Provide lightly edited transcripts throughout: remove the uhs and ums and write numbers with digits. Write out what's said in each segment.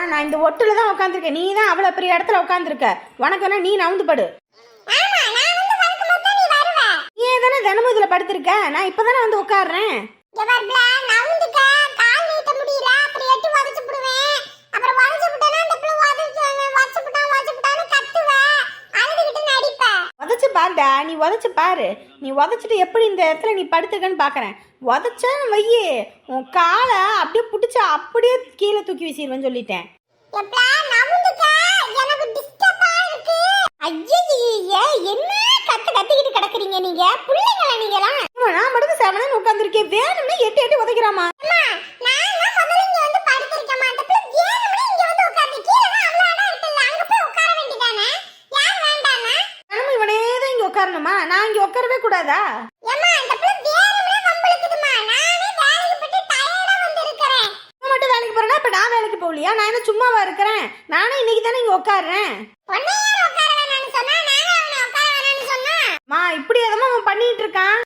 நான் இந்த ஒட்டுல தான் உட்காந்துருக்கேன். நீ தான் அவ்வளவு பெரிய இடத்துல உட்காந்துருக்க. உனக்கு என்ன, நீ நவுந்து படு. நீ தானே தினமும் இதுல படுத்திருக்க. நான் இப்பதானே வந்து உட்காடுறேன். உதச்சு பாருடா, நீ உதச்சு பாரு. நீ உதச்சிட்டு எப்படி இந்த இடத்துல நீ படுத்துக்கன்னு பாக்குறேன். உதச்சேன்னு வையே, உன் காலை அப்படியே புடிச்சு அப்படியே கீழே தூக்கி வீசிடுவேன்னு சொல்லிட்டேன். என்ன கத்திக்கிட்டு கிடக்குறீங்க நீங்க? பிள்ளைங்களா நீங்களா? நான் மட்டும் செவனன்னு உட்காந்துருக்கேன். வேணும்னு எட்டு எட்டு உதைக்கிறாமா. இவனேதான் இங்க உட்காரணுமா? நான் இங்க உட்காரவே கூடாதா? மட்டும் வேலைக்கு போறேன்னா இப்ப நான் வேலைக்கு போகலையா? நான் என்ன சும்மாவா இருக்கிறேன்? நானே இன்னைக்கு தானே இங்க உட்காடுறேன். மா இப்படி எதமா அவன் பண்ணிட்டு இருக்கான்.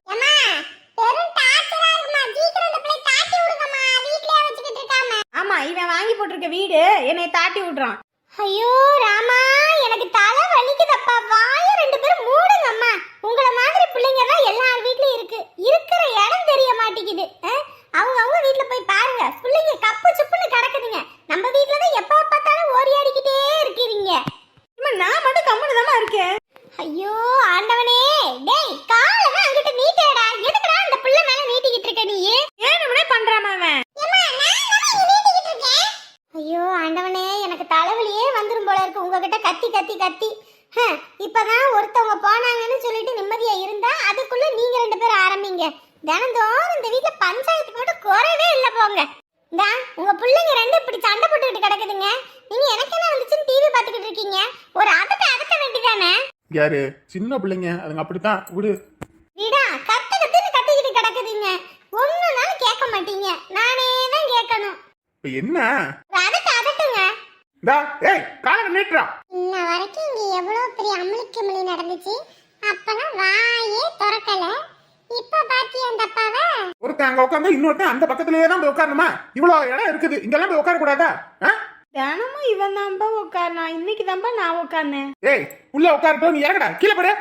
ஆமா, இவன் வாங்கி போட்டிருக்க வீடு என்னை தாட்டி விடுறான். ஐயோ ராமா, எனக்கு தலை வலிக்குதப்பா. வாய ரெண்டு பேரும் மூடுங்கம்மா. உங்கள மாதிரி பிள்ளைங்க தான் எல்லார் வீட்லயும் இருக்கு. இருக்கிற இடம் தெரிய மாட்டேங்குது. அவங்க வீட்ல போய் பாருங்க, பிள்ளைங்க கப்பு சுப்புன்னு கிடக்குதுங்க. நம்ம வீட்ல தான் எப்ப பார்த்தாலும் ஓரியாடிக்கிட்டே இருக்கீங்க. நான் மட்டும் கம்முனு தாமா இருக்கேன். ஐயோ ஆண்டவனே, டேய் காலமா அங்கிட்ட நீட்டேடா. எதுக்குடா அந்த புள்ள மேல நீட்டிக்கிட்டு இருக்க நீ? ஏனும்னே பண்றாமா அவன். ஐயோ ஆண்டவனே, எனக்கு தலைவலியே வந்துரும் போல இருக்கு உங்ககிட்ட கத்தி கத்தி கத்தி. இப்பதான் ஒருத்தவங்க போனாங்கன்னு சொல்லிட்டு நிம்மதியா இருந்தா அதுக்குள்ள நீங்க ரெண்டு பேரும் ஆரம்பிங்க. தினந்தோறும் இந்த வீட்டுல பஞ்சாயத்து போட்டு குறைவே இல்ல போங்க. உங்க பிள்ளைங்க ரெண்டு இப்படி சண்டை போட்டுக்கிட்டு கிடக்குதுங்க. நீங்க எனக்கு என்ன வந்துச்சுன்னு டிவி பாத்துக்கிட்டு இருக்கீங்க. ஒரு அதட்ட வேண்டிதானே? யாரு சின்ன பிள்ளைங்க, அதுங்க அப்படித்தான் விடு. வீடா கத்துன்னு கத்திக்கிட்டு கிடக்குதுங்க. ஒண்ணுனாலும் கேட்க மாட்டீங்க. நானே தான் கேட்கணும். இப்ப என்ன? அதட்டுங்க. ஏய் காலை நீட்றா. இன்ன வரைக்கும் இங்க எவ்வளவு பெரிய அமளிக்கமளி நடந்துச்சு. அப்பலாம் வாயே திறக்கல. இப்ப பாத்தியா அந்த அப்பாவை? ஒருத்தன் அங்க உட்கார்ந்தா இன்னொருத்தன் அந்த பக்கத்துலயே தான் போய் உட்காரணுமா? இவ்வளவு இடம் இருக்குது, இங்கெல்லாம் போய் உட்கார கூடாதா? தினமும் இவன் தான்பா உட்காரனா. இன்னைக்கு தான்பா நான் உட்கார்ந்தேன். ஏய் உள்ள உட்காரட்டும், நீ இறங்கடா கீழே போடு.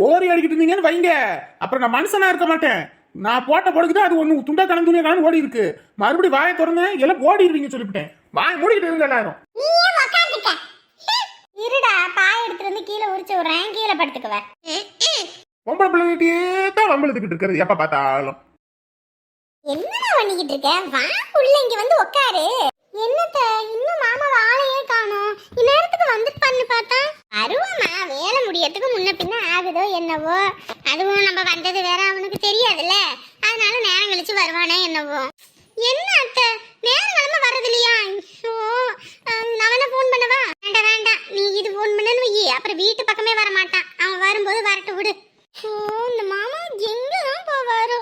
ஓரி அடிக்கிட்டு இருந்தீங்கன்னு வைங்க, அப்புறம் நான் மனுஷனா இருக்க மாட்டேன். நான் போட்ட பொழுதுதான் அது ஒண்ணு துண்டா கலந்து துணியா கலந்து ஓடி இருக்கு. மறுபடியும் வாயை திறந்து எல்லாம் ஓடிடுவீங்க சொல்லிவிட்டேன். வாய் மூடிக்கிட்டு இருங்க எல்லாரும். இருடா, பாய் எடுத்துட்டு வந்து கீழே உரிச்சு விடுறேன். கீழே படுத்துக்குவேன். பொம்பளை பிள்ளைகிட்டே தான் வம்பளுத்துக்கிட்டு இருக்கிறது எப்ப பார்த்தாலும். என்னடா பண்ணிக்கிட்டு இருக்க? வா உள்ள இங்க வந்து உட்காரு. என்னத்த இன்னும் மாமா வாழையே காணோம். இந்நேரத்துக்கு வந்துட்டு பார்த்தா அருவாமா வேலை முடியறதுக்கு முன்ன பின்ன ஆகுதோ என்னவோ. அதுவும் நம்ம வந்தது வேற அவனுக்கு தெரியாதுல்ல. அதனால நேரம் கழிச்சு வருவானே என்னவோ. என்ன அத்தை நேரம் கிளம்ப வர்றது இல்லையா? அவனை போன் பண்ணவா? வேண்டாம், நீ இது போன் பண்ணனு வை. அப்புறம் வீட்டு பக்கமே வர மாட்டான். அவன் வரும்போது வரட்டு விடு. இந்த மாமா எங்கதான் போவாரோ?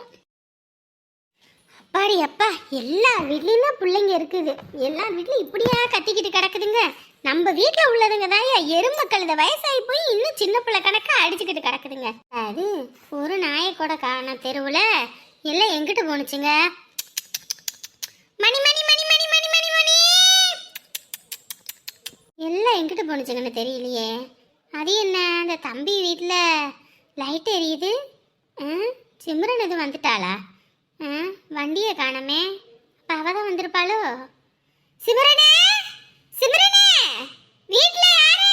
அப்பாடி அப்பா, எல்லா வீட்லயும் தான் பிள்ளைங்க இருக்குது. எல்லா வீட்லயும் இப்படியா கத்திக்கிட்டு கிடக்குதுங்க. நம்ம வீட்டுல உள்ளதுங்க தான் எறும்பு கழுத வயசாகி போய் இன்னும் சின்ன பிள்ளை கணக்கா அடிச்சுக்கிட்டு கிடக்குதுங்க. அது ஒரு நாயை கூட காண தெருவுல எல்லாம் எங்கிட்டு போனுச்சுங்க? மணி மணி மணி மணி மணி மணி மணி எல்லாம் எங்கிட்டு போனுச்சுங்கன்னு தெரியலையே. அது என்ன, அந்த தம்பி வீட்டுல லைட் எரியுது. சிம்ரன் எதுவும் வந்துட்டாளா? வண்டியை காணமே. அவதான் வந்திருப்பாளோ? சிம்ரனே, சிம்ரனே, வீட்ல யாரு?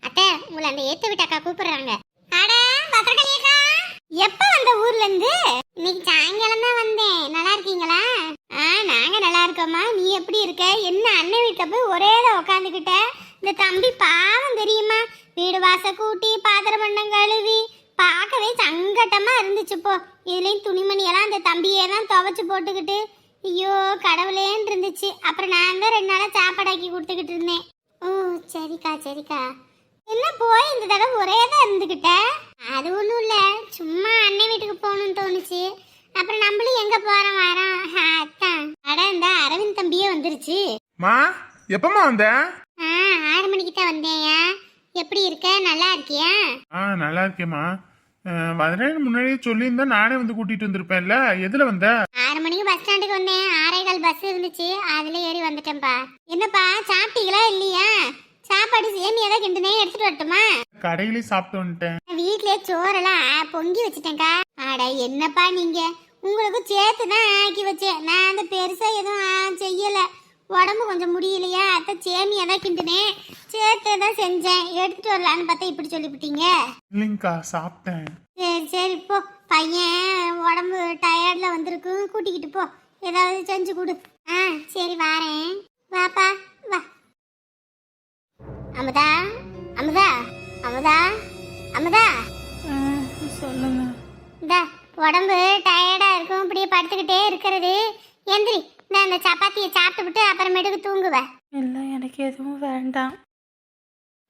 அத்தை, உங்களை அந்த ஏத்த வீட்டக்கா கூப்பிடுறாங்க. அட பத்திரக்கலியக்கா, எப்ப வந்த ஊர்ல இருந்து? இன்னைக்கு சாயங்காலம் தான் வந்தேன். நல்லா இருக்கீங்களா? நாங்க நல்லா இருக்கோம்மா. நீ எப்படி இருக்க? என்ன அண்ணன் வீட்டுல போய் ஒரேதான் உட்காந்துக்கிட்ட? இந்த தம்பி பாவம் தெரியுமா? வீடு வாச கூட்டி பாத்திரம் பண்ணம் கழுவி பார்க்கவே சங்கட்டமா இருந்துச்சு. போ, இதுலயும் துணிமணி எல்லாம் அந்த தம்பியே தான் துவைச்சு போட்டுக்கிட்டு ஐயோ கடவுளேன்னு இருந்துச்சு. அப்புறம் நான் தான் 2 நாளா சாப்பாடாக்கி கொடுத்துக்கிட்டு இருந்தேன். ஓ சரிக்கா. என்ன போய் இந்த தடவை ஒரே தான் இருந்துகிட்ட? அது ஒன்றும் இல்லை, சும்மா அண்ணன் வீட்டுக்கு போகணும்னு தோணுச்சு. அப்புறம் நம்மளும் எங்க போறோம் வரோம். அதான் அட இந்த அரவிந்த் தம்பியே வந்துருச்சு. மா எப்பமா வந்த? 6 மணிக்கு தான் வந்தேயா. எப்படி இருக்க? நல்லா இருக்கியா? நல்லா இருக்கேம்மா. வரேன்னு முன்னாடியே சொல்லியிருந்தா நானே வந்து கூட்டிட்டு வந்திருப்பேன்ல. எதுல வந்த? 6 மணிக்கு பஸ் ஸ்டாண்டுக்கு வந்தேன். 6:15 பஸ் இருந்துச்சு, அதுல ஏறி வந்துட்டேன்ப்பா. என்னப்பா சாப்பிட்டீங்களா இல்லையா? சாப்பாடு சேமியா தான் கிண்டுனே, எடுத்துட்டு வரட்டுமா? கடையிலேயே சாப்பிட்டு வந்துட்டேன். வீட்லயே சோறெல்லாம் பொங்கி வச்சுட்டேன்க்கா. அட என்னப்பா நீங்க, உங்களுக்கு சேர்த்து தான் ஆக்கி வச்சேன். நான் அந்த பெருசா எதுவும் செய்யல. உடம்பு கொஞ்சம் முடியலையா, அத்தை சேமியா தான் கிண்டுனேன், சேர்த்து தான் செஞ்சேன். எடுத்துட்டு வரலான்னு பார்த்தா இப்படி சொல்லிவிட்டீங்க. இல்லைங்கக்கா, சாப்பிட்டேன். சரி சரி போ, பையன் உடம்பு டயர்ட்ல வந்திருக்கு, கூட்டிக்கிட்டு போ, ஏதாவது செஞ்சு கொடு. சரி வாரேன், வாப்பா வா. அமுதா அமுதா அமுதா அமுதா, சொல்லுங்க. இந்த உடம்பு டயர்டா இருக்கும், இப்படியே படுத்துக்கிட்டே இருக்கிறது. எந்திரி, இந்த சப்பாத்தியை சாப்பிட்டு அப்புறமேட்டுக்கு தூங்குவ. இல்லை, எனக்கு எதுவும் வேண்டாம்.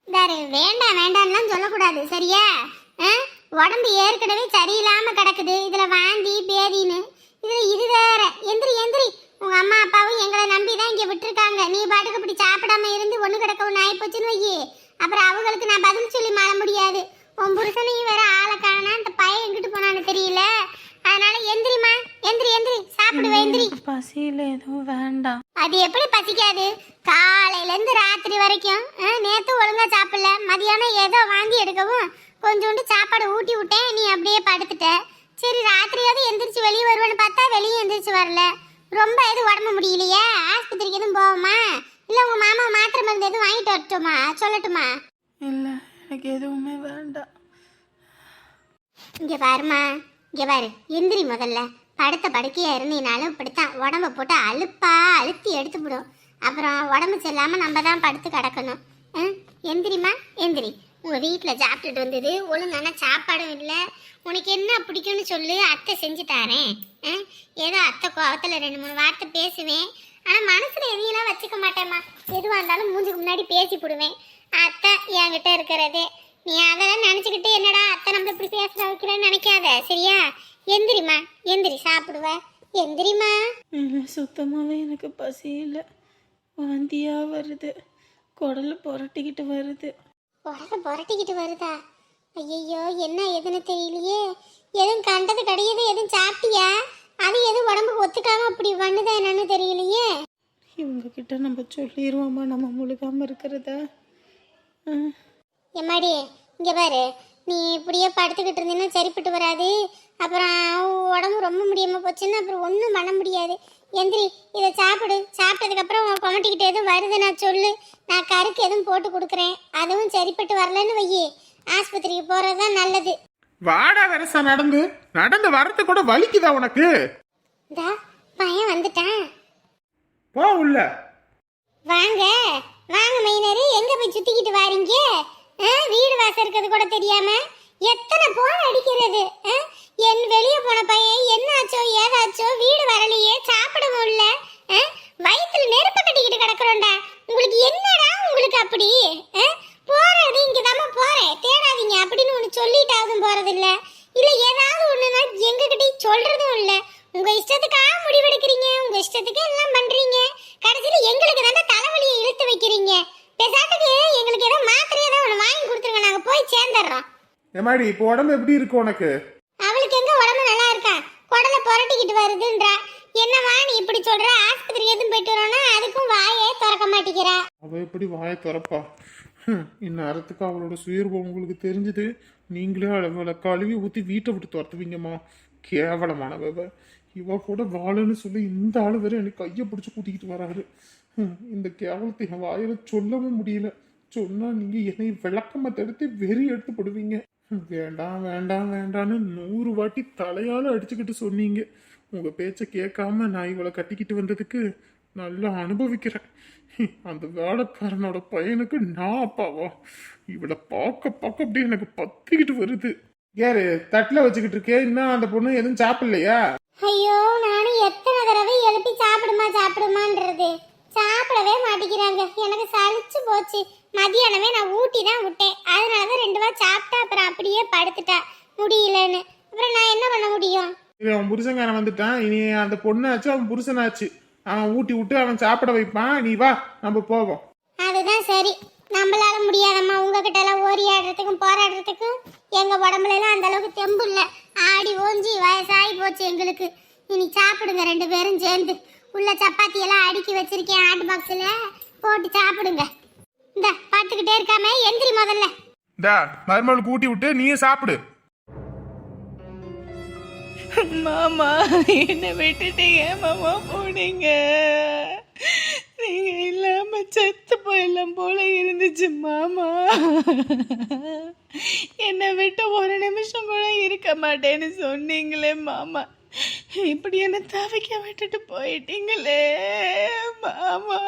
தாரு வேண்டாம் வேண்டாம்லாம் சொல்லக்கூடாது சரியா? உடம்பு ஏற்கனவே சரியில்லாம கிடக்குது, இதுல வாந்தி பேதின்னு, இதுல இது வேற. எந்திரி எந்திரி, உங்க அம்மா அப்பாவும் எங்களை நம்பி தான் இங்க விட்டுருக்காங்க. நீ பாட்டுக்கு இப்படி சாப்பிடாம இருந்து ஒண்ணு கிடக்க ஒண்ணு ஆயி போச்சுன்னு வையி, அப்புறம் அவங்களுக்கு நான் பதில் சொல்லி மாற முடியாது. உன் புருஷனையும் வேற ஆளை காணா, அந்த பையன் எங்கிட்டு போனான்னு தெரியல. அதனால எந்திரிமா, எந்திரி எந்திரி, சாப்பிடுவ எந்திரி. பசியில் எதுவும் வேண்டாம். அது எப்படி பசிக்காது? காலையில இருந்து ராத்திரி வரைக்கும் நேத்து ஒழுங்கா சாப்பிடல, மதியானம் ஏதோ வாந்தி எடுக்கவும் கொஞ்சோண்டு சாப்பாடு ஊட்டி விட்டேன், நீ அப்படியே படுத்துட்ட. சரி ராத்திரியாவது எந்திரிச்சு வெளியே வருவேன்னு பார்த்தா வெளியே எந்திரிச்சு வரல. ரொம்ப எதுவும் உடம்பு முடியலையா? ஆஸ்பத்திரிக்கு எதுவும் போவோமா, இல்ல உங்க மாமா மாத்திரை மருந்து எதுவும் வாங்கிட்டு வரட்டுமா, சொல்லட்டுமா? இல்லை, எனக்கு எதுவுமே வேண்டாம். இங்க பாருமா, இங்க பாரு, எந்திரி முதல்ல. படுத்த படுக்கையா இருந்தீனாலும் இப்படித்தான் உடம்ப போட்டு அழுத்தி எடுத்துவிடும். அப்புறம் உடம்பு சரியில்லாம நம்ம தான் படுத்து கிடக்கணும். எந்திரிமா எந்திரி. உங்க வீட்டில் சாப்பிட்டுட்டு வந்தது ஒழுங்கான சாப்பாடும் இல்லை. உனக்கு என்ன பிடிக்கும்னு சொல்லு, அத்தை செஞ்சு தாரேன். ஏதோ அத்தை கோவத்தில் 2-3 வார்த்தை பேசுவேன், ஆனால் மனசில் எதையெல்லாம் வச்சுக்க மாட்டேம்மா. எதுவாக இருந்தாலும் மூஞ்சுக்கு முன்னாடி பேசி போடுவேன். அத்தை என்கிட்ட இருக்கிறதே, நீ அதெல்லாம் நினச்சிக்கிட்டு என்னடா அத்தை நம்ம இப்படி பேசுற வைக்கிறேன்னு நினைக்காத சரியா? எந்திரிமா எந்திரி, சாப்பிடுவ. எந்திரிமா. இல்லை, சுத்தமாகவே எனக்கு பசி இல்லை. வாந்தியாக வருது, குடல் புரட்டிக்கிட்டு வருது. உடம்பு புரட்டிக்கிட்டு வருதா? ஐயோ, என்ன எதுன்னு தெரியலையே. எதுவும் கண்டது கிடையாது, எதுவும் சாப்பிட்டியா? அது எதுவும் உடம்புக்கு ஒத்துக்காம அப்படி பண்ணுதா என்னன்னு தெரியலையே. இவங்கக்கிட்ட நம்ம சொல்லிடுவோமா நம்ம முழுகாமல் இருக்கிறத? எம்மாடி இங்கே பாரு, நீ இப்படியே படுத்துக்கிட்டு இருந்தீங்கன்னா சரிப்பட்டு வராது. அப்புறம் உடம்பு ரொம்ப முடியாமல் போச்சுன்னா அப்புறம் ஒன்றும் பண்ண முடியாது. எந்திரி, இதை சாப்பிடு. சாப்பிட்டதுக்கப்புறம் உன் கொமட்டிக்கிட்டு எதுவும் வருது நான் சொல்லு, நான் கருக்கு எதுவும் போட்டு கொடுக்குறேன். அதுவும் சரிப்பட்டு வரலன்னு வையி, ஆஸ்பத்திரிக்கு போகிறது தான் நல்லது. வாடா வரசா, நடந்து நடந்து வரது கூட வலிக்குதா உனக்கு? இந்தா பையன் வந்துட்டான். போ உள்ள. வாங்க வாங்க மைனரு, எங்க போய் சுத்திக்கிட்டு வாரீங்க? வீடு வாசல் இருக்கிறது கூட தெரியாம எத்தனை போன் அடிக்கிறது. என் வெளியே போன பையன் என்ன ஆச்சோ ஏதாச்சோ, வீடு வரலையே, சாப்பிடவும் இல்ல, வயிற்றுல நெருப்ப கட்டிக்கிட்டு கிடக்குறோண்டா. உங்களுக்கு என்னடா உங்களுக்கு அப்படி? போறது இங்கதாம போறேன், தேடாதீங்க அப்படின்னு ஒண்ணு சொல்லிட்டாவதும் போறது இல்ல, இல்ல ஏதாவது ஒண்ணுனா எங்ககிட்ட சொல்றதும் இல்ல. உங்க இஷ்டத்துக்காக முடிவெடுக்கிறீங்க, உங்க இஷ்டத்துக்கு எல்லாம் பண்றீங்க, கடைசியில எங்களுக்கு தான் தலைவலியை இழுத்து வைக்கிறீங்க. பேசாட்டுக்கு எங்களுக்கு ஏதோ மாத்திரை ஏதோ ஒன்று வாங்கி கொடுத்துருங்க, நாங்க போய் சேர்ந்துடுறோம். ஏமாடி, இப்போ உடம்பு எப்படி இருக்கு உனக்கு? அவளுக்கு எங்க உடம்பு நல்லா இருக்கா, குடலை புரட்டிக்கிட்டு வருதுன்றா. என்னவா நீ இப்படி சொல்ற? ஆஸ்பத்திரி எதுவும் போயிட்டு வரோம்னா அதுக்கும் வாயே திறக்க மாட்டேங்கிறா. அவ எப்படி வாயை திறப்பா? இந்நேரத்துக்கு அவளோட சுயரூபம் உங்களுக்கு தெரிஞ்சது, நீங்களே அவளை கழுவி ஊற்றி வீட்டை விட்டு துரத்துவீங்கம்மா. கேவலமானவ. இவ கூட வாழன்னு சொல்லி இந்த ஆளு வேற எனக்கு கையை பிடிச்சி கூட்டிக்கிட்டு வராரு. இந்த கேவலத்தை என் வாயில சொல்லவும் முடியல. சொன்னா நீங்க என்னை விளக்கமா தடுத்து வெறி எடுத்து போடுவீங்க. வேண்டாம் வேண்டாம் வேண்டான்னு 100 வாட்டி தலையால அடிச்சுக்கிட்டு சொன்னீங்க. உங்க பேச்ச கேட்காம நான் இவளை கட்டிக்கிட்டு வந்ததுக்கு நல்லா அனுபவிக்கிறேன். அந்த வேலைக்காரனோட பையனுக்கு நான் அப்பாவா? இவளை பார்க்க பார்க்க அப்படியே எனக்கு பத்திக்கிட்டு வருது. யாரு தட்டுல வச்சுக்கிட்டு இருக்கே, இன்னும் அந்த பொண்ணு எதுவும் சாப்பிடலையா? ஐயோ, நானும் எத்தனை தடவை எழுப்பி சாப்பிடுமான்றது, சாப்பிடவே மாட்டேங்கிறாங்க. எனக்கு சலிச்சு போச்சு. மதியானமே நான் ஊட்டி தான் விட்டேன், அதனாலதான் 2 வாரம் சாப்பிட்டா அப்புறம் அப்படியே படுத்துட்டா முடியலன்னு. அப்புறம் நான் என்ன பண்ண முடியும்? அவன் புருஷங்காரன் வந்துட்டான், இனி அந்த பொண்ணாச்சு அவன் புருஷனாச்சு. அவன் ஊட்டி விட்டு அவன் சாப்பிட வைப்பான். நீ வா, நம்ம போவோம். அதுதான் சரி. நம்மளால முடியாதம்மா உங்ககிட்ட எல்லாம் ஓரி ஆடுறதுக்கும் போராடுறதுக்கும் எங்க உடம்புல எல்லாம் அந்த அளவுக்கு தெம்பு இல்ல. ஆடி ஓஞ்சி வயசாகி போச்சு எங்களுக்கு. இனி சாப்பிடுங்க 2 பேரும் சேர்ந்து. உள்ள சப்பாத்தி எல்லாம் அடுக்கி வச்சிருக்கேன் ஹாட் பாக்ஸ்ல, போட்டு சாப்பிடுங்க. இந்த பாத்துக்கிட்டே இருக்காம எந்திரி முதல்ல. இந்தா மருமகளுக்கு ஊட்டி விட்டு நீயே சாப்பிடு. மாமா என்னை விட்டுட்டு ஏன் மாமா போனீங்க? நீங்க இல்லாம செத்து போயெல்லாம் போல இருந்துச்சு மாமா. என்னை விட்டு ஒரு நிமிஷம் கூட இருக்க மாட்டேன்னு சொன்னீங்களே மாமா. இப்படி என்னை தவிக்க விட்டுட்டு போயிட்டீங்களே மாமா.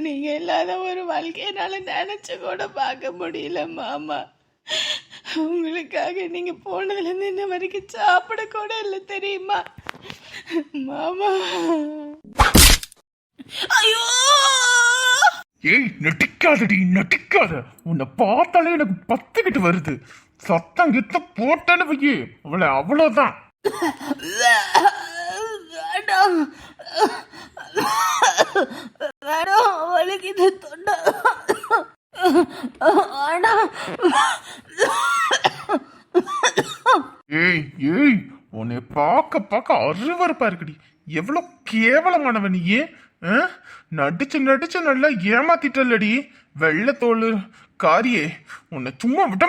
நீங்க இல்லாத ஒரு வாழ்க்கையினால நினைச்சு கூட பார்க்க முடியல மாமா. உங்களுக்காக நீங்க போனதுல இருந்து இன்ன வரைக்கும் சாப்பிட கூட இல்லை தெரியுமா மாமா? ஐயோ ஏய் நட்டிக்காதடி நட்டிக்காத. உன்னை பார்த்தாலே எனக்கு பத்துக்கிட்டு வருது. சத்தம் கித்த போட்டேன்னு வைக்கி அவளை அவ்வளவுதான். வேண்டாம் வேண்டாம், வலிக்குது தொண்டை. ஏய் ஏய் உன்னை பார்க்க அருவருப்பா இருக்குடி. எவ்வளவு கேவலமானவன் நீயே. நடிச்சு நல்லா ஏமாத்திட்டல்லடி வெள்ளத்தோள் காரியே. உன்னை சும்மா விட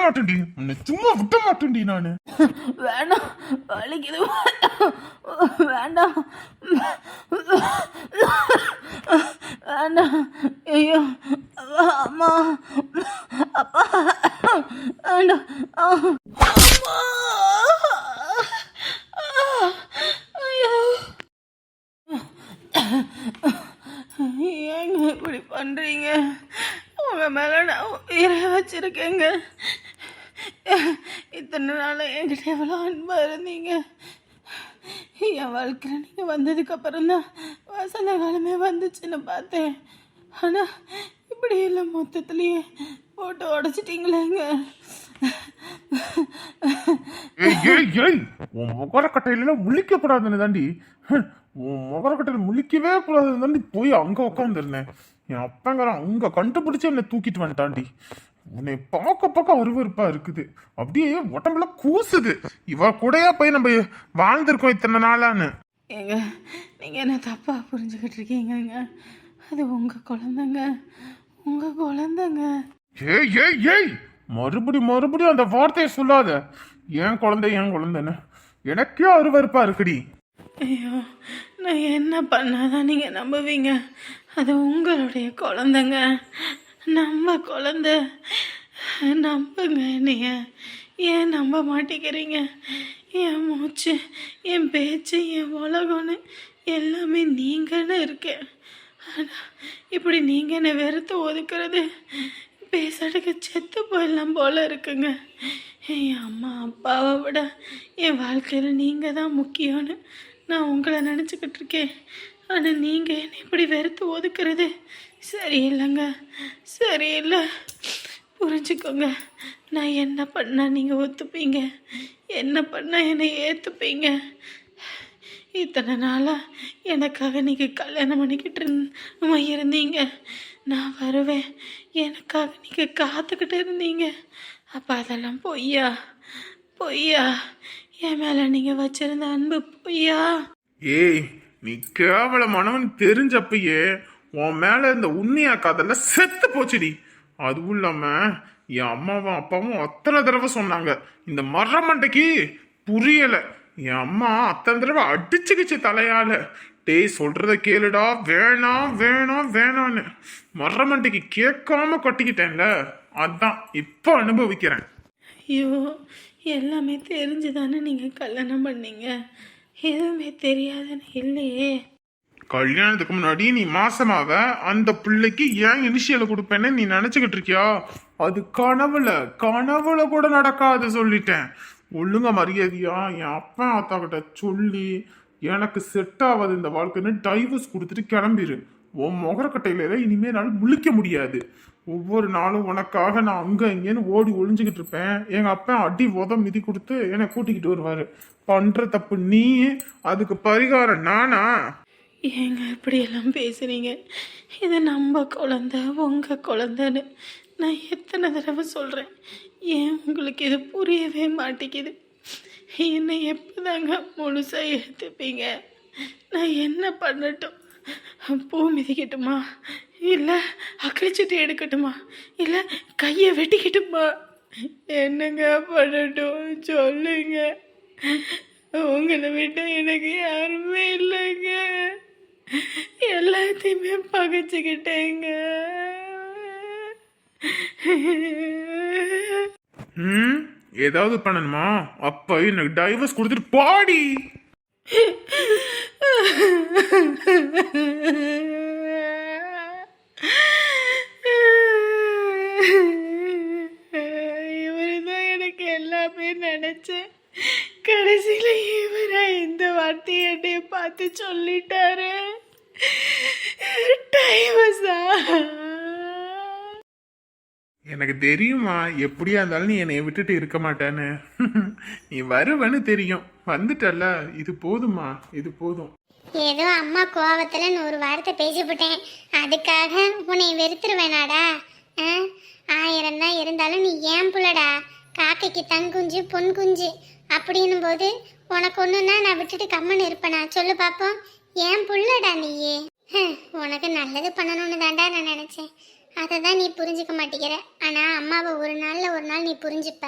மாட்டேன்டி நானு. வேண்டாம் வலிக்குது வேண்டாம் வேண்டாம். ஐயோ அம்மா அப்பா வேண்டாம். அம்மா ஐயோ ஏங்க இப்படி பண்றீங்க? உங்க மேல நான் உயிரை வச்சிருக்கேங்க. இத்தனை நாள் என்கிட்ட எவ்வளோ அன்பா இருந்தீங்க. என் வாழ்க்கையில் நீங்கள் வந்ததுக்கு அப்புறம் தான் வசந்த காலமே வந்துச்சுன்னு பார்த்தேன். ஆனால் இப்படி இல்லை, மொத்தத்துலேயே போட்டு உடச்சிட்டீங்களேங்க. உன் முகரக்கட்டையில முழிக்கப்படாதுன்னு தாண்டி. உன் முகரக்கட்டையில முழிக்கவே கூடாதுன்னு தாண்டி போய் அங்க உட்காந்துருந்தேன். என் அப்பங்காரன் அங்க கண்டுபிடிச்சு என்னை தூக்கிட்டு வந்துட்டாண்டி. உன்னை பார்க்க அருவருப்பா இருக்குது. அப்படியே உடம்புல கூசுது. இவ கூடயா போய் நம்ம வாழ்ந்திருக்கோம் இத்தனை நாளான்னு. ஏங்க நீங்கள் என்ன தப்பாக புரிஞ்சுக்கிட்டு இருக்கீங்கங்க. அது உங்கள் குழந்தைங்க, உங்கள் குழந்தைங்க. ஏய் மறுபடியும் அந்த வார்த்தையை சொல்லாத. என் குழந்தைன்னு எனக்கே அருவருப்பா இருக்குடி. ஐயோ நான் என்ன பண்ணாதான் நீங்கள் நம்புவீங்க? அது உங்களுடைய குழந்தைங்க, நம்ம குழந்த. நம்புங்க என்னைய. ஏன் நம்ப மாட்டேங்கிறீங்க? என் மூச்சு, என் பேச்சு, என் உலகம்னு எல்லாமே நீங்கன்னு இருக்கேன். ஆனால் இப்படி நீங்கள் என்னை வெறுத்து ஒதுக்குறது பேசுறதுக்கு செத்து போயிடலாம் போல இருக்குங்க. என் அம்மா அப்பாவை விட என் வாழ்க்கையில் நீங்கள் தான் முக்கியம்னு நான் உங்களை நினச்சிக்கிட்டு இருக்கேன். ஆனால் நீங்கள் என்னை இப்படி வெறுத்து ஒதுக்குறது சரியில்லைங்க, சரியில்லை. புரிஞ்சுக்கோங்க. நான் என்ன பண்ணால் நீங்கள் ஒத்துப்பீங்க, என்ன பண்ணால் என்னை ஏற்றுப்பீங்க. இத்தனை நாளாக எனக்காக நீங்கள் கல்யாணம் பண்ணிக்கிட்டு இருந்தீங்க. நான் வருவேன், எனக்காக நீங்கள் காத்துக்கிட்டு இருந்தீங்க. அப்போ அதெல்லாம் பொய்யா? என் மேலே நீங்கள் வச்சிருந்த அன்பு பொய்யா? ஏய் நீ கேவலமானவன் தெரிஞ்சப்பயே உன் மேல இந்த உண்மையா காதெல்லாம் செத்து போச்சுடி. அதுவும் இல்லாம என் அம்மாவும் அப்பாவும் அத்தனை தடவை சொன்னாங்க. இந்த மரமண்டைக்கு புரியல. என் அம்மா அத்தனை தடவை அடிச்சுக்கிச்சு தலையால. டேய் சொல்றத கேளுடா, வேணான்னு மரமண்டைக்கு கேட்காம கட்டிக்கிட்டேன்ல. அதான் இப்போ அனுபவிக்கிறேன். ஐயோ எல்லாமே தெரிஞ்சு தானே நீங்கள் கல்யாணம் பண்ணீங்க. எதுவுமே தெரியாதுன்னு இல்லையே. கல்யாணத்துக்கு முன்னாடி நீ மாசமாவ அந்த பிள்ளைக்கு ஏன் இனிஷியலை கொடுப்பேன்னு நீ நினைச்சுக்கிட்டு இருக்கியா? அது கனவுல கூட நடக்காது சொல்லிட்டேன். ஒழுங்க மரியாதையா என் அப்பா அத்தா கிட்ட சொல்லி எனக்கு செட் ஆகாது இந்த வாழ்க்கைன்னு டைவர்ஸ் கொடுத்துட்டு கிளம்பிடு. உன் முகரக்கட்டையில இனிமே என்னால் முழிக்க முடியாது. ஒவ்வொரு நாளும் உனக்காக நான் அங்க இங்கேன்னு ஓடி ஒளிஞ்சுக்கிட்டு இருப்பேன். எங்க அப்பா அடி மிதி கொடுத்து என்னை கூட்டிக்கிட்டு வருவாரு. பண்ற தப்பு நீ, அதுக்கு பரிகாரம் நானா? ஏங்க இப்படியெல்லாம் பேசுறீங்க? இது நம்ம குழந்தை, உங்கள் குழந்தைன்னு நான் எத்தனை தடவை சொல்கிறேன். ஏன் உங்களுக்கு இது புரியவே மாட்டேங்குது? என்னை எப்போதாங்க முழுசாக ஏற்றுப்பீங்க? நான் என்ன பண்ணட்டும்? பூ மிதிக்கட்டுமா, இல்லை அக்கறைச்சட்டி எடுக்கட்டுமா, இல்லை கையை வெட்டிக்கட்டுமா? என்னங்க பண்ணட்டும் சொல்லுங்க. உங்களை விட்டு எனக்கு யாருமே இல்லைங்க. எல்லாத்தையுமே பகைச்சுக்கிட்டேங்க. ஏதாவது பண்ணணுமா? அப்ப எனக்கு டைவர்ஸ் கொடுத்துட்டு பாடி. இவருதான் எனக்கு எல்லாமே நினைச்சேன். கடைசியில இவரை இந்த வார்த்தையை என்னைய பார்த்து சொல்லிட்டாரு. டைவர்ஸா? எனக்கு தெரியுமா, எப்படியா இருந்தாலும் நீ என்னை விட்டுட்டு இருக்க மாட்டேன்னு. நீ வருவன்னு தெரியும். வந்துட்டல்ல, இது போதுமா, இது போதும். ஏதோ அம்மா கோவத்துல 100 வார்த்தை பேசிவிட்டேன், அதுக்காக உன்னை வெறுத்துருவேனாடா? 1000 தான் இருந்தாலும் நீ ஏன் புள்ளடா, காக்கைக்கு தங்குஞ்சு பொன் குஞ்சு அப்படின்னும் போது உனக்கு ஒண்ணுன்னா நான் விட்டுட்டு கம்மன்னு இருப்பேனா? சொல்லு பாப்போம். ஏன் புள்ளடா நீயே. உனக்கு நல்லது பண்ணணும்னு தாண்டா நான் நினைச்சேன். அதை தான் நீ புரிஞ்சுக்க மாட்டேங்கிற. ஆனா அம்மாவை ஒரு நாள் நீ புரிஞ்சுப்ப.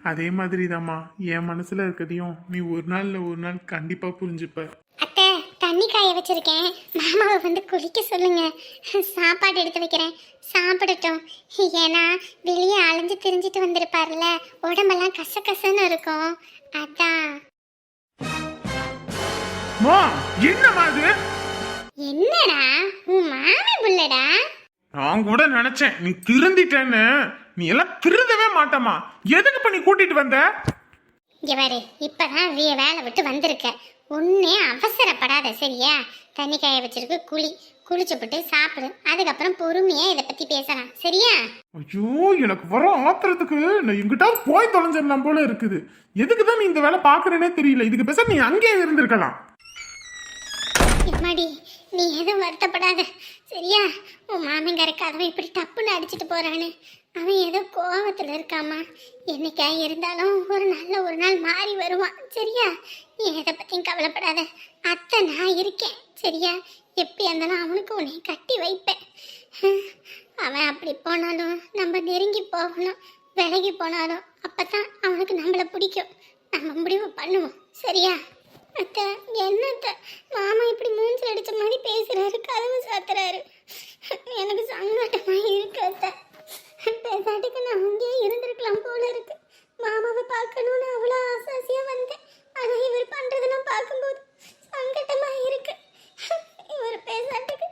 அதே மாதிரி தாம்மா, என் மனசுல இருக்கதையும் நீ ஒரு நாள் கண்டிப்பா புரிஞ்சுப்ப. அத்தை, தண்ணி காய வச்சிருக்கேன், மாமாவை வந்து குளிக்க சொல்லுங்க. சாப்பாடு எடுத்து வைக்கிறேன், சாப்பிடட்டும். ஏன்னா வெளியே அலைஞ்சு திரிஞ்சிட்டு வந்திருப்பாருல, உடம்பெல்லாம் கசகசன்னு இருக்கும், அதான். என்னமா அது? என்னடா உன் மாமி புள்ளடா? நான் கூட நினைச்சேன் நீ திருந்திட்டேன்னு. நீ எல்லாம் திருந்தவே மாட்டமா. எதுக்கு பண்ணி கூட்டிட்டு வந்த? இங்க பாரு, இப்பதான் வேலை விட்டு வந்திருக்க. ஒன்னே அவசரப்படாத சரியா? தண்ணி காய வச்சிருக்கு, குளிச்சுப்புட்டு சாப்பிடு. அதுக்கப்புறம் பொறுமையா இதை பத்தி பேசலாம் சரியா? ஐயோ, எனக்கு வர ஆத்திரத்துக்கு நான் எங்கிட்ட போய் தொலைஞ்சிடலாம் போல இருக்குது. எதுக்குதான் நீ இந்த வேலை பாக்குறேன்னே தெரியல. இதுக்கு பேச நீ அங்கேயே இருந்திருக்கலாம். எம்மாடி, நீ எதுவும் வருத்தப்படாத சரியா? உன் மாமங்காரக்கு அவன் இப்படி டப்புன்னு அடிச்சுட்டு போறான்னு அவன் ஏதோ கோவத்துல இருக்காமா. என்னைக்கா இருந்தாலும் ஒரு நாள் மாறி வருவான் சரியா? நீ எதை பத்தியும் கவலைப்படாத. அத்தை நான் இருக்கேன் சரியா? எப்படி இருந்தாலும் அவனுக்கு உன்னை கட்டி வைப்பேன். அவன் அப்படி போனாலும் நம்ம நெருங்கி போகணும், விலகி போனாலும் அப்பதான் அவனுக்கு நம்மளை பிடிக்கும். நம்ம முடிவு பண்ணுவோம் சரியா? அத்தை, என்னத்த மாமா இப்படி மூஞ்சி அடிச்ச மாதிரி பேசுறாரு, கதவு சாத்துறாரு. எனக்கு சங்கடமா இருக்கு அத்தை. பேசாட்டுக்கு நான் அங்கேயே இருந்திருக்கலாம் போல இருக்கு. மாமாவை பார்க்கணும்னு அவ்வளோ ஆசாசியா வந்தேன். ஆனா இவர் பண்றதெல்லாம் பார்க்கும்போது சங்கடமா இருக்கு. இவர் பேசாட்டுக்கு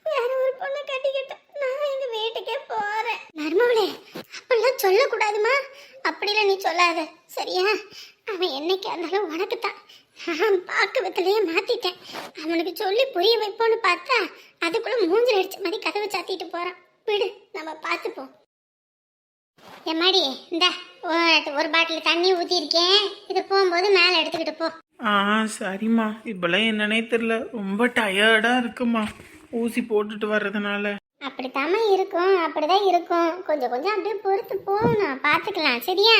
வேற ஒரு பொண்ணை கட்டிக்கிட்டேன். நான் எங்க வீட்டுக்கே போறேன். மருமவளே, அப்படிலாம் சொல்லக்கூடாதுமா. அப்படிலாம் நீ சொல்லாத சரியா? அவன் என்னைக்கா இருந்தாலும் உனக்கு தான். பாக்குவத்திலேயே மாத்திட்டேன். அவனுக்கு சொல்லி புரிய வைப்போன்னு பார்த்தா அதுக்குள்ள மூஞ்சில் அடிச்ச மாதிரி கதவை சாத்திட்டு போறான். விடு, நம்ம பார்த்துப்போம். எம்மாடி, இந்த ஒரு பாட்டில் தண்ணி ஊத்திருக்கேன், இது போகும்போது மேலே எடுத்துக்கிட்டு போ. சரிம்மா. இப்பெல்லாம் என்னன்னே தெரியல, ரொம்ப டயர்டா இருக்குமா ஊசி போட்டுட்டு வர்றதுனால. அப்படித்தாம்மா இருக்கும், அப்படிதான் இருக்கும். கொஞ்சம் அப்படியே பொறுத்து போகணும், பார்த்துக்கலாம் சரியா?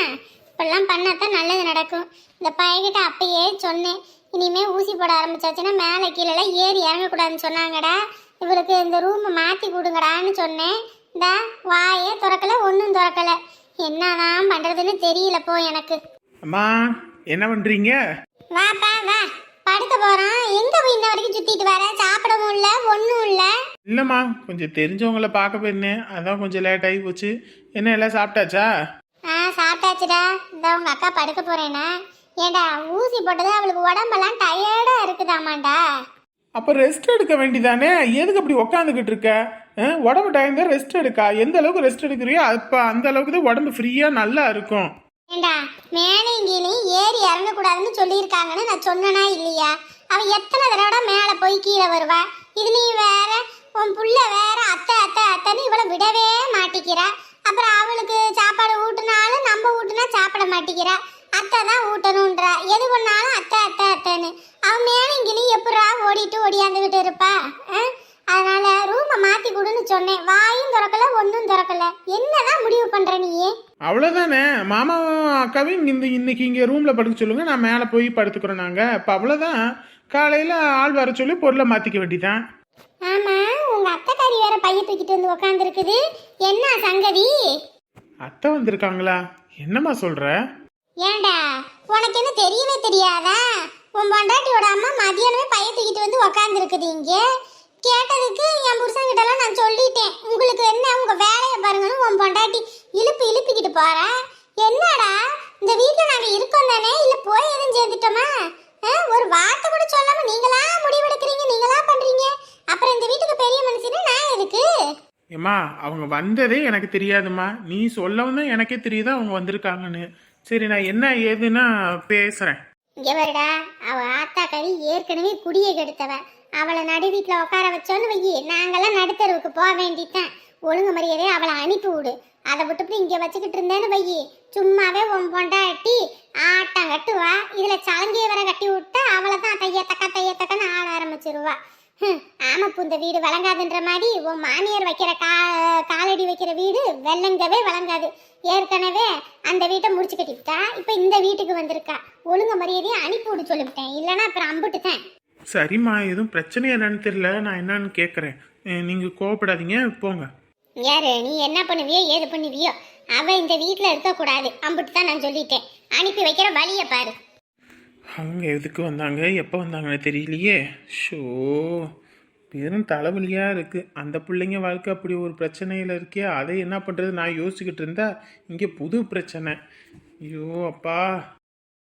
இப்பெல்லாம் பண்ணாதான் நல்லது நடக்கும். இந்த பையன்கிட்ட அப்பயே சொன்னேன், இனிமே ஊசி போட ஆரம்பிச்சாச்சுன்னா மேலே கீழே ஏறி இறங்கக்கூடாதுன்னு சொன்னாங்கடா. இவளுக்கு இந்த ரூமை மாற்றி கொடுங்கடான்னு சொன்னேன். இந்த வாயே திறக்கல, ஒன்றும் திறக்கல. என்னதான் பண்ணுறதுன்னு தெரியல போ எனக்கு. அம்மா, என்ன பண்றீங்க? வாப்பா வா, படுக்க போகிறோம். எங்கே போய் இன்ன வரைக்கும் சுற்றிட்டு வர? சாப்பிடவும் இல்லை, ஒன்றும் இல்லை. இல்லைம்மா, கொஞ்சம் தெரிஞ்சவங்கள பார்க்க போயிருந்தேன், அதான் கொஞ்சம் லேட் ஆகி போச்சு. என்ன எல்லாம் சாப்பிட்டாச்சா? சாப்பிட்டாச்சுடா. இந்த உங்க அக்கா படுக்க போறேனா? ஏண்டா, ஊசி போட்டது அவளுக்கு உடம்பெல்லாம் டயர்டா இருக்குதாமாண்டா. அப்ப ரெஸ்ட் எடுக்க வேண்டிதானே? எதுக்கு அப்படி உக்காந்துக்கிட்டு இருக்க? உடம்பு டைம் தான் ரெஸ்ட் எடுக்கா. எந்த அளவுக்கு ரெஸ்ட் எடுக்கிறியோ அப்ப அந்த அளவுக்கு தான் உடம்பு ஃப்ரீயா நல்லா இருக்கும். ஏண்டா, மேலே இங்கேயும் ஏறி இறங்கக்கூடாதுன்னு சொல்லியிருக்காங்கன்னு நான் சொன்னனா இல்லையா? அவன் எத்தனை தடவை மேலே போய் கீழே வருவா? இதுலயும் வேற உன் புள்ள வேற அத்தை அத்தை அத்தைன்னு இவளை விடவே மாட்டிக்கிறா. அப்புறம் அவளுக்கு சாப்பாடு ஊட்டினாலும் நம்ம ஊட்டினா சாப்பிட மாட்டேங்கிறா. அத்தை தான் ஊட்டணுன்றா. எது பண்ணாலும் அத்தை அத்தை அத்தைன்னு. அவன் மேல இங்கேயும் எப்படா ஓடிட்டு ஓடியாந்துகிட்டு இருப்பா அதனால ரூமை மாத்தி கொடுன்னு சொன்னேன். வாயும் திறக்கல ஒன்றும் திறக்கல. என்னதான் முடிவு பண்ற நீ? அவ்வளோதானே, மாமாவும் அக்காவையும் இன்னைக்கு இங்கே ரூமில் படுக்க சொல்லுங்க, நான் மேலே போய் படுத்துக்கிறோம் நாங்கள். இப்போ அவ்வளோதான், காலையில் ஆள் வர சொல்லி பொருளை மாற்றிக்க வேண்டியதான். ஆமா, உங்க அத்தைக்காரி வேற பைய தூக்கிட்டு வந்து உக்காந்துருக்குது. என்ன சங்கதி? அத்தை வந்திருக்காங்களா? என்னம்மா சொல்கிற? ஏண்டா உனக்கு என்ன தெரியவே தெரியாதா? உன் பொண்டாட்டியோட அம்மா மதியானமே பைய தூக்கிட்டு வந்து உக்காந்துருக்குது இங்க. கேட்டதுக்கு என் புருஷன் கிட்டலாம் நான் சொல்லிட்டேன். உங்களுக்கு என்ன, உங்க வேலையை பாருங்கன்னு உன் பொண்டாட்டி இழுப்பிக்கிட்டு போற. என்னடா இந்த வீட்டுல நாங்க இருக்கோம் தானே, இல்ல போய் எதுவும் சேர்ந்துட்டோமா? ஒரு வார்த்தை கூட சொல்லாம நீங்களா முடிவெடுக்கிறீங்க, நீங்களா பண்றீங்க. அப்புறம் இந்த வீட்டுக்கு பெரிய மனுஷனே நான் எதுக்கு? ஏம்மா, அவங்க வந்ததே எனக்கு தெரியாதும்மா, நீ சொல்லவும் தான் எனக்கே தெரியுது அவங்க வந்திருக்காங்கன்னு. சரி, நான் என்ன ஏதுன்னா பேசுறேன். இங்க வருடா, அவ ஆத்தா கறி ஏற்கனவே குடியை கெடுத்தவ. அவளை நடு வீட்டுல உட்கார வச்சோன்னு வையி, நாங்கெல்லாம் நடுத்தருவுக்கு போக வேண்டித்தான். ஒழுங்கு மரியாதையே அவளை அனுப்பி விடு. அதை விட்டுட்டு இங்க வச்சுக்கிட்டு இருந்தேன்னு வையி, சும்மாவே உன் பொண்டாட்டி ஆட்டம் கட்டுவா. இதுல சலங்கையை வர கட்டி விட்டா அவளை தான் தையத்தக்கன்னு ஆட ஆரம்பிச்சிருவா. ஆமாப்பு, இந்த வீடு வழங்காதுன்ற மாதிரி உன் மாமியார் வைக்கிற காலடி வைக்கிற வீடு வெள்ளங்கவே வழங்காது. ஏற்கனவே அந்த வீட்டை முடிச்சு கட்டிவிட்டா, இப்ப இந்த வீட்டுக்கு வந்திருக்கா. ஒழுங்கு மரியாதையை அனுப்பி விடு சொல்லிவிட்டேன், இல்லைன்னா அப்புறம் அம்புட்டுட்டேன். சரிம்மா, எதுவும் பிரச்சனை என்னன்னு தெரியல, நான் என்னன்னு கேட்குறேன். நீங்கள் கோவப்படாதீங்க, போங்க. யாரு நீ? என்ன பண்ணுவியோ ஏது பண்ணுவியோ, அவ இந்த வீட்டுல இருக்கக்கூடாது, அம்புட்டு தான் நான் சொல்லிட்டேன். அனுப்பி வைக்கிற வழியை பாரு. அவங்க எதுக்கு வந்தாங்க, எப்போ வந்தாங்கன்னு தெரியலையே. ஷோ, பெரும் தலைவலியாக இருக்குது. அந்த பிள்ளைங்க வாழ்க்கை அப்படி ஒரு பிரச்சனையில் இருக்கே, அதை என்ன பண்ணுறது நான் யோசிச்சுக்கிட்டு இருந்தா இங்கே புது பிரச்சனை. ஐயோ அப்பா.